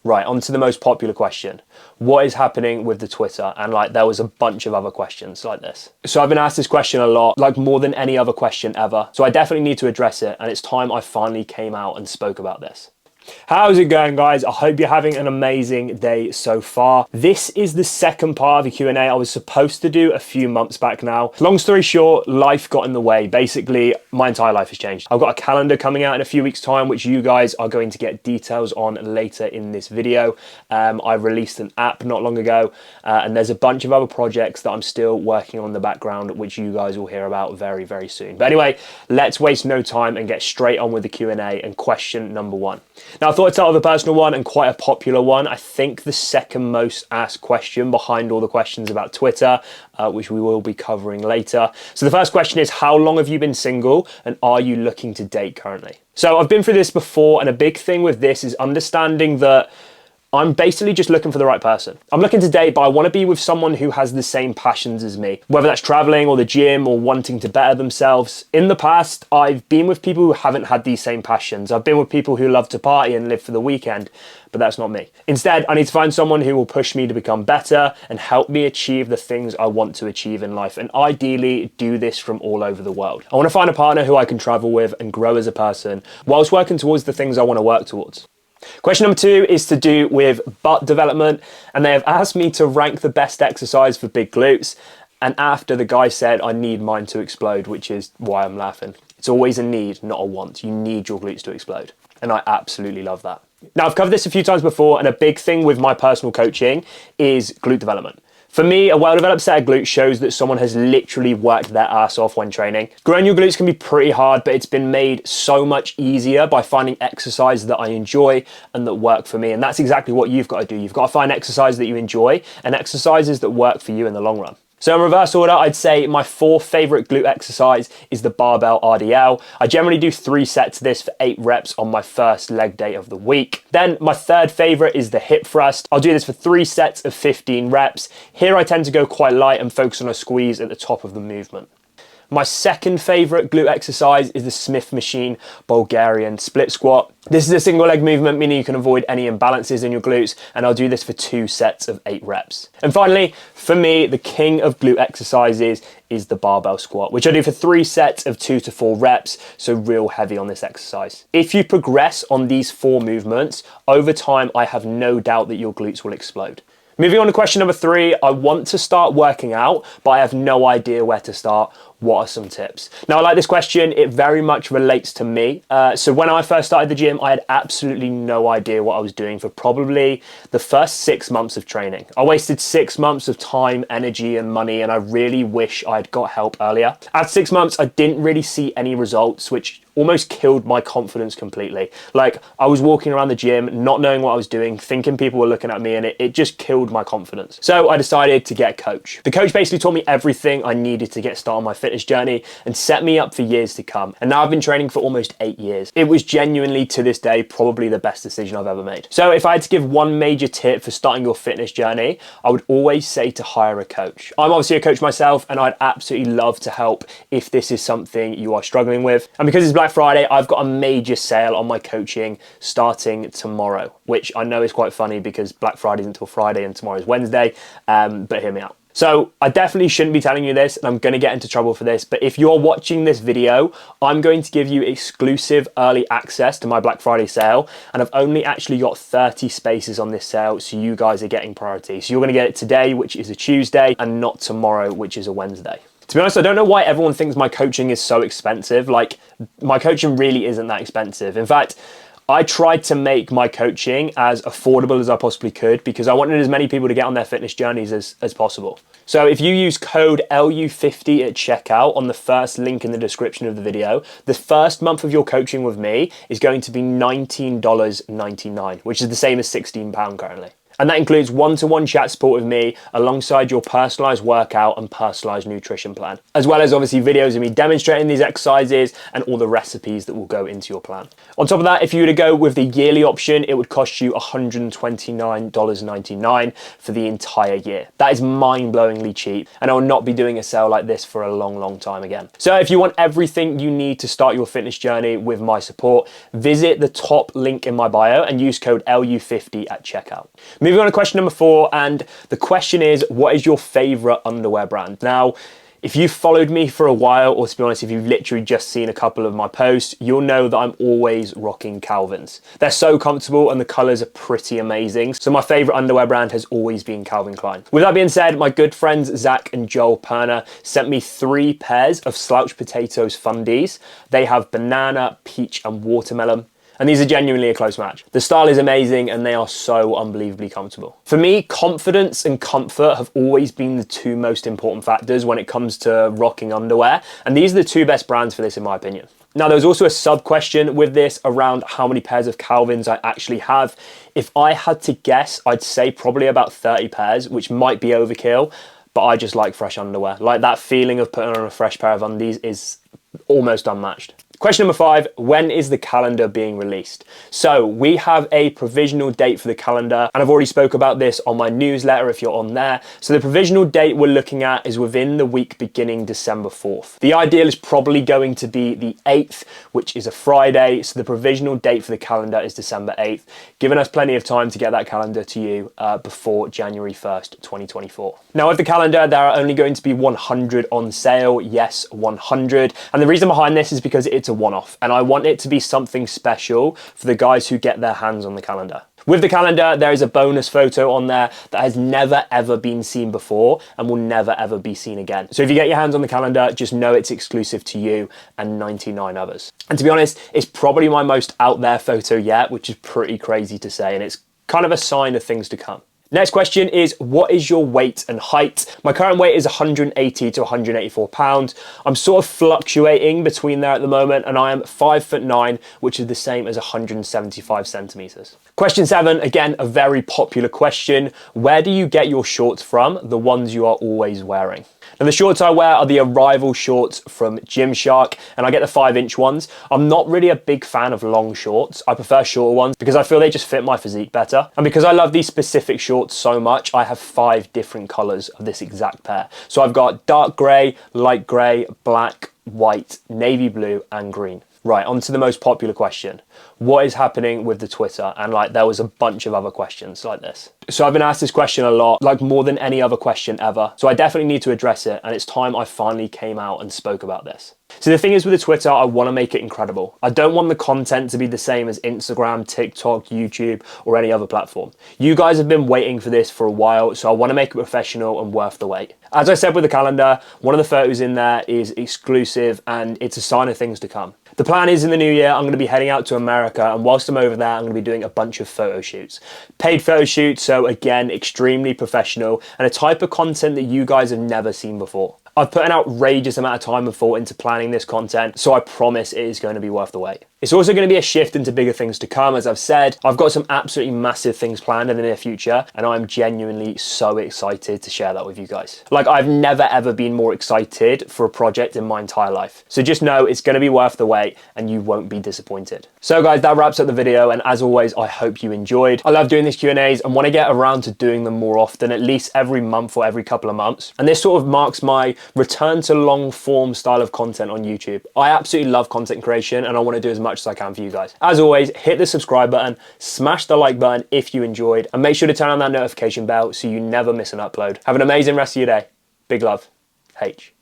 Right, on to the most popular question. What is happening with the Twitter? And like, there was a bunch of other questions like this. So I've been asked this question a lot, like more than any other question ever. So I definitely need to address it. And it's time I finally came out and spoke about this. How's it going, guys? I hope you're having an amazing day so far. This is the second part of the Q&A I was supposed to do a few months back now. Long story short, life got in the way. Basically, my entire life has changed. I've got a calendar coming out in a few weeks' time, which you guys are going to get details on later in this video. I released an app not long ago, and there's a bunch of other projects that I'm still working on in the background, which you guys will hear about very, very soon. But anyway, let's waste no time and get straight on with the Q&A and question number one. Now, I thought I'd start with a personal one and quite a popular one. I think the second most asked question behind all the questions about Twitter, which we will be covering later. So the first question is, how long have you been single and are you looking to date currently? So I've been through this before, and a big thing with this is understanding that I'm basically just looking for the right person. I'm looking to date, but I want to be with someone who has the same passions as me, whether that's traveling or the gym or wanting to better themselves. In the past, I've been with people who haven't had these same passions. I've been with people who love to party and live for the weekend, but that's not me. Instead, I need to find someone who will push me to become better and help me achieve the things I want to achieve in life, and ideally do this from all over the world. I want to find a partner who I can travel with and grow as a person whilst working towards the things I want to work towards. Question number two is to do with butt development, and they have asked me to rank the best exercise for big glutes, and after the guy said I need mine to explode, which is why I'm laughing. It's always a need, not a want. You need your glutes to explode, and I absolutely love that. Now, I've covered this a few times before, and a big thing with my personal coaching is glute development. For me, a well-developed set of glutes shows that someone has literally worked their ass off when training. Growing your glutes can be pretty hard, but it's been made so much easier by finding exercises that I enjoy and that work for me. And that's exactly what you've got to do. You've got to find exercises that you enjoy and exercises that work for you in the long run. So in reverse order, I'd say my fourth favorite glute exercise is the barbell RDL. I generally do 3 sets of this for 8 reps on my first leg day of the week. Then my third favorite is the hip thrust. I'll do this for 3 sets of 15 reps. Here I tend to go quite light and focus on a squeeze at the top of the movement. My second favorite glute exercise is the Smith machine Bulgarian split squat. This is a single leg movement, meaning you can avoid any imbalances in your glutes, and I'll do this for 2 sets of 8 reps. And finally, for me, the king of glute exercises is the barbell squat, which I do for 3 sets of 2 to 4 reps, so real heavy on this exercise. If you progress on these 4 movements, over time, I have no doubt that your glutes will explode. Moving on to question number 3, I want to start working out, but I have no idea where to start. What are some tips? Now, I like this question. It very much relates to me. So when I first started the gym, I had absolutely no idea what I was doing for probably the first 6 months of training. I wasted 6 months of time, energy, and money, and I really wish I'd got help earlier. After 6 months, I didn't really see any results, which almost killed my confidence completely. Like, I was walking around the gym, not knowing what I was doing, thinking people were looking at me, and it just killed my confidence. So I decided to get a coach. The coach basically taught me everything I needed to get started on my fitness journey and set me up for years to come. And now I've been training for almost 8 years. It was genuinely, to this day, probably the best decision I've ever made. So if I had to give one major tip for starting your fitness journey, I would always say to hire a coach. I'm obviously a coach myself, and I'd absolutely love to help if this is something you are struggling with. And because it's Black Friday, I've got a major sale on my coaching starting tomorrow, which I know is quite funny because Black Friday is until Friday and tomorrow is Wednesday, but hear me out. So I definitely shouldn't be telling you this, and I'm going to get into trouble for this, but if you're watching this video, I'm going to give you exclusive early access to my Black Friday sale, and I've only actually got 30 spaces on this sale, so you guys are getting priority. So you're going to get it today, which is a Tuesday, and not tomorrow, which is a Wednesday. To be honest, I don't know why everyone thinks my coaching is so expensive. Like, my coaching really isn't that expensive. In fact, I tried to make my coaching as affordable as I possibly could because I wanted as many people to get on their fitness journeys as possible. So if you use code LU50 at checkout on the first link in the description of the video, the first month of your coaching with me is going to be $19.99, which is the same as £16 currently. And that includes one-to-one chat support with me alongside your personalized workout and personalized nutrition plan, as well as obviously videos of me demonstrating these exercises and all the recipes that will go into your plan. On top of that, if you were to go with the yearly option, it would cost you $129.99 for the entire year. That is mind-blowingly cheap, and I will not be doing a sale like this for a long time again. So if you want everything you need to start your fitness journey with my support, visit the top link in my bio and use code LU50 at checkout. Moving on to question number 4, and the question is, what is your favorite underwear brand? Now, if you've followed me for a while, or to be honest, if you've literally just seen a couple of my posts, you'll know that I'm always rocking Calvin's. They're so comfortable and the colors are pretty amazing. So my favorite underwear brand has always been Calvin Klein. With that being said, my good friends Zach and Joel Perner sent me 3 pairs of Slouch Potatoes fundies. They have banana, peach, and watermelon. And these are genuinely a close match. The style is amazing and they are so unbelievably comfortable. For me, confidence and comfort have always been the 2 most important factors when it comes to rocking underwear. And these are the 2 best brands for this in my opinion. Now, there was also a sub question with this around how many pairs of Calvin's I actually have. If I had to guess, I'd say probably about 30 pairs, which might be overkill, but I just like fresh underwear. Like, that feeling of putting on a fresh pair of undies is almost unmatched. Question number 5, when is the calendar being released? So we have a provisional date for the calendar, and I've already spoke about this on my newsletter if you're on there. So the provisional date we're looking at is within the week beginning December 4th. The ideal is probably going to be the 8th, which is a Friday. So the provisional date for the calendar is December 8th, giving us plenty of time to get that calendar to you before January 1st, 2024. Now with the calendar, there are only going to be 100 on sale. Yes, 100. And the reason behind this is because it's a one-off, and I want it to be something special for the guys who get their hands on the calendar. With the calendar, there is a bonus photo on there that has never ever been seen before and will never ever be seen again. So if you get your hands on the calendar, just know it's exclusive to you and 99 others. And to be honest, it's probably my most out there photo yet, which is pretty crazy to say, and it's kind of a sign of things to come. Next question is, what is your weight and height? My current weight is 180 to 184 pounds. I'm sort of fluctuating between there at the moment, and I am 5'9", which is the same as 175 centimeters. Question 7, again, a very popular question. Where do you get your shorts from? The ones you are always wearing. Now the shorts I wear are the Arrival shorts from Gymshark, and I get the 5-inch ones. I'm not really a big fan of long shorts. I prefer shorter ones because I feel they just fit my physique better. And because I love these specific shorts so much, I have 5 different colors of this exact pair. So I've got dark gray, light gray, black, white, navy blue, and green. Right, on to the most popular question. What is happening with the Twitter? And like, there was a bunch of other questions like this. So I've been asked this question a lot, like more than any other question ever. So I definitely need to address it, and it's time I finally came out and spoke about this. So the thing is with the Twitter, I want to make it incredible. I don't want the content to be the same as Instagram, TikTok, YouTube, or any other platform. You guys have been waiting for this for a while, so I want to make it professional and worth the wait. As I said with the calendar, one of the photos in there is exclusive, and it's a sign of things to come. The plan is in the new year, I'm going to be heading out to America, and whilst I'm over there, I'm going to be doing a bunch of photo shoots. Paid photo shoots, so again, extremely professional, and a type of content that you guys have never seen before. I've put an outrageous amount of time and thought into planning this content, so I promise it is going to be worth the wait. It's also going to be a shift into bigger things to come. As I've said, I've got some absolutely massive things planned in the near future, and I'm genuinely so excited to share that with you guys. Like, I've never ever been more excited for a project in my entire life. So just know it's going to be worth the wait and you won't be disappointed. So guys, that wraps up the video, and as always, I hope you enjoyed. I love doing these Q&As and want to get around to doing them more often, at least every month or every couple of months. And this sort of marks my return to long form style of content on YouTube. I absolutely love content creation, and I want to do as much as I can for you guys. As always, hit the subscribe button, smash the like button if you enjoyed, and make sure to turn on that notification bell so you never miss an upload. Have an amazing rest of your day. Big love. H.